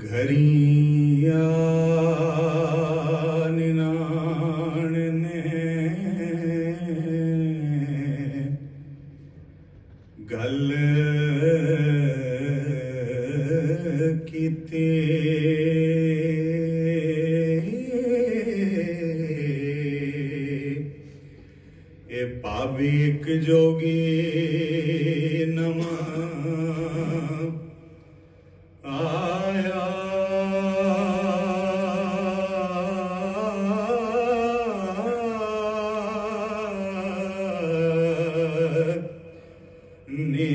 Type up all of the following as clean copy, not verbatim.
घरिया निनाण ने गल कीती ए भावी एक जोगी नवा आया ने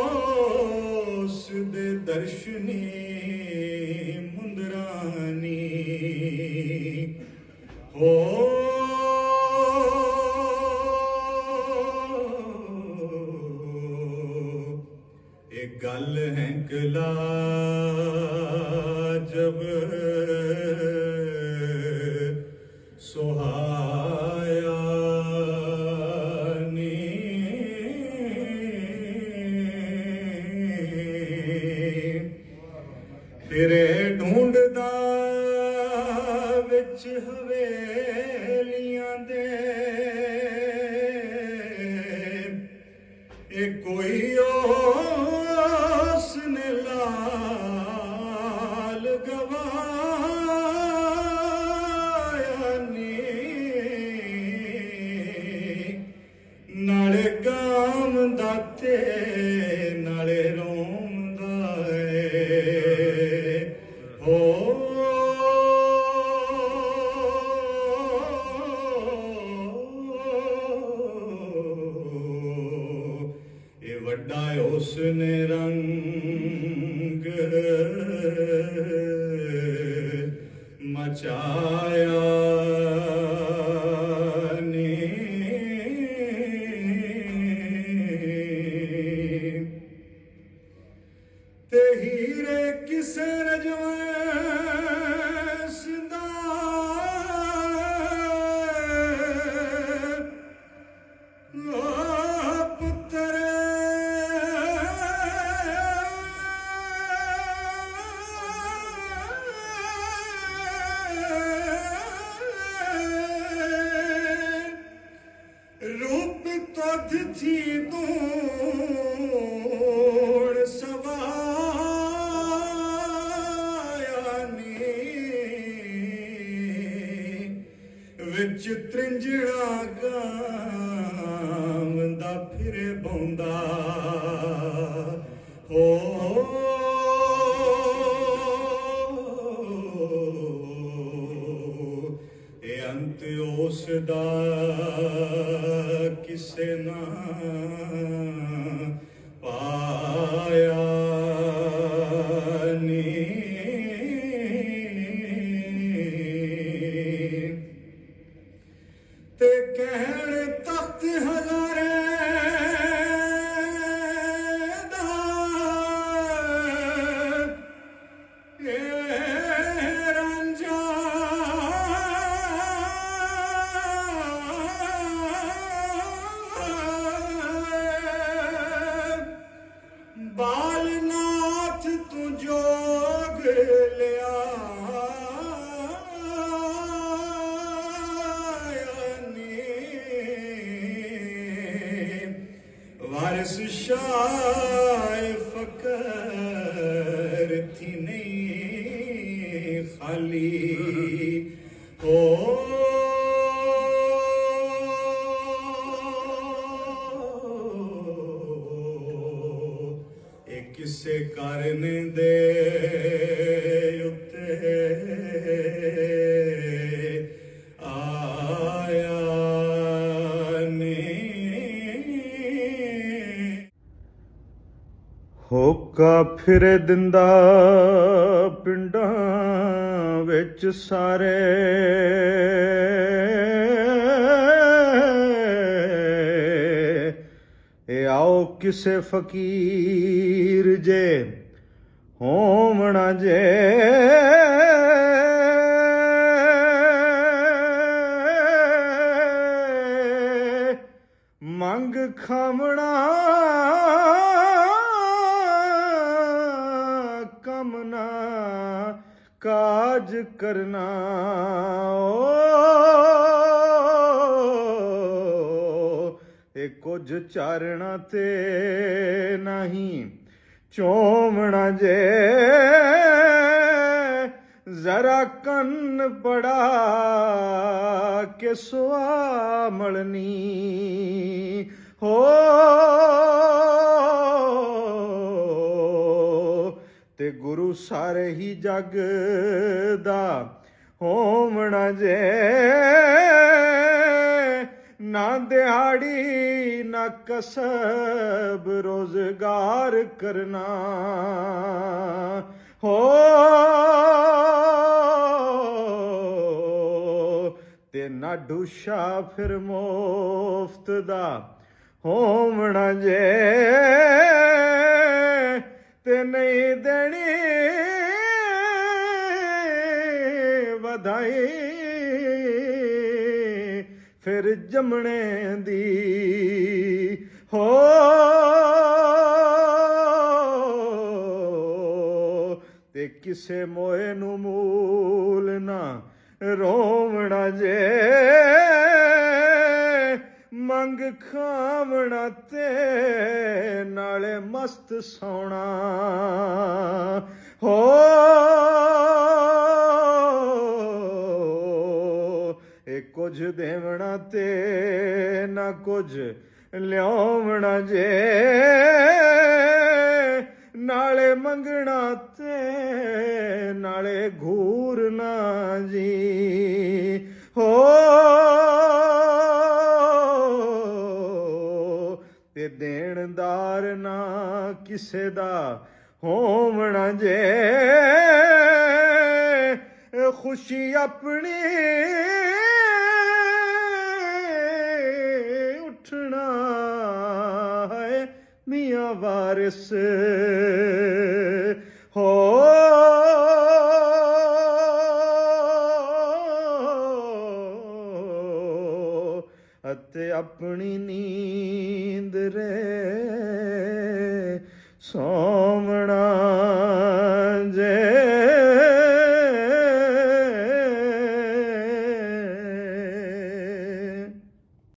कन्नियोस दे दर्शनी मुंदरानी हो एक गल है कला जब सुहाया तेरे ढूंढदा विच हवेलियां दे ए कोई उसने लाल गवाया नी नाले गाम दाते नाले रोमदा हो ये वड्डा उसने रंग मचाया ने ते हीरे किसे रजवैस दा पुत्र रूप तुझ थी दूर सवाया नी विच त्रिंजड़ा गाम दा फिरे बौंदा हो ए अंत उस दा किसे ना पाया नी ते कहण तख्त हजारे दा ए रांझा बालनाथ तू जोग लिया वारिस शाह फकर थी नहीं खाली हो किसे करने दे उत्ते आया ने होका फिरे दिंदा पिंडां विच सारे आओ किसे फकीर जे ਹੋਵਣਾ ਜੇ ਮੰਗ ਖਾਵਣਾ ਕਮਨਾ ਕਾਜ ਕਰਨਾ ਇਹ ਕੁਝ ਚਾਰਣਾ ਤੇ ਨਹੀਂ ਚੋਵਣਾ ਜੇ ਜ਼ਰਾ ਕੰਨ ਪੜਾ ਕੇ ਸੁਆ ਮਲਨੀ ਹੋ ਤੇ ਗੁਰੂ ਸਾਰੇ ਹੀ ਜਗ ਦਾ ਹੋਵਣਾ ਜੇ ਨਾ ਦਿਹਾੜੀ ਨਾ ਕਸਬ ਰੋਜ਼ਗਾਰ ਕਰਨਾ ਹੋ ਤੇ ਨਾ ਡੂਸ਼ਾ ਫਿਰ ਮੁਫਤ ਦਾ ਹੋਵਣਾ ਜੇ ਤੇ ਨਹੀਂ ਦੇਣੀ ਵਧਾਈ ਫਿਰ ਜੰਮਣੇ ਦੀ ਹੋ ਤੇ ਕਿਸੇ ਮੋਏ ਨੂੰ ਮੂਲ ਨਾ ਰੋਵਣਾ ਜੇ ਮੰਗ ਖਾਵਣਾ ਤੇ ਨਾਲੇ ਮਸਤ ਸੋਣਾ ਹੋ ਇਹ ਕੁਝ ਦੇਵਣਾ ਤੇ ਨਾ ਕੁਝ ਲਿਆਵਣਾ ਜੇ ਨਾਲੇ ਮੰਗਣਾ ਤੇ ਨਾਲੇ ਘੂਰਨਾ ਜੀ ਹੋ ਤੇ ਦੇਣਦਾਰ ਨਾ ਕਿਸੇ ਦਾ ਹੋਵਣਾ ਜੇ ਖੁਸ਼ੀ ਆਪਣੀ ਉੱਠਣਾ ਹੈ ਮੀਆਂ ਵਾਰਿਸ ਹੋ ਅਤੇ ਆਪਣੀ ਨੀਂਦ ਰੇ ਸੋਵਣਾ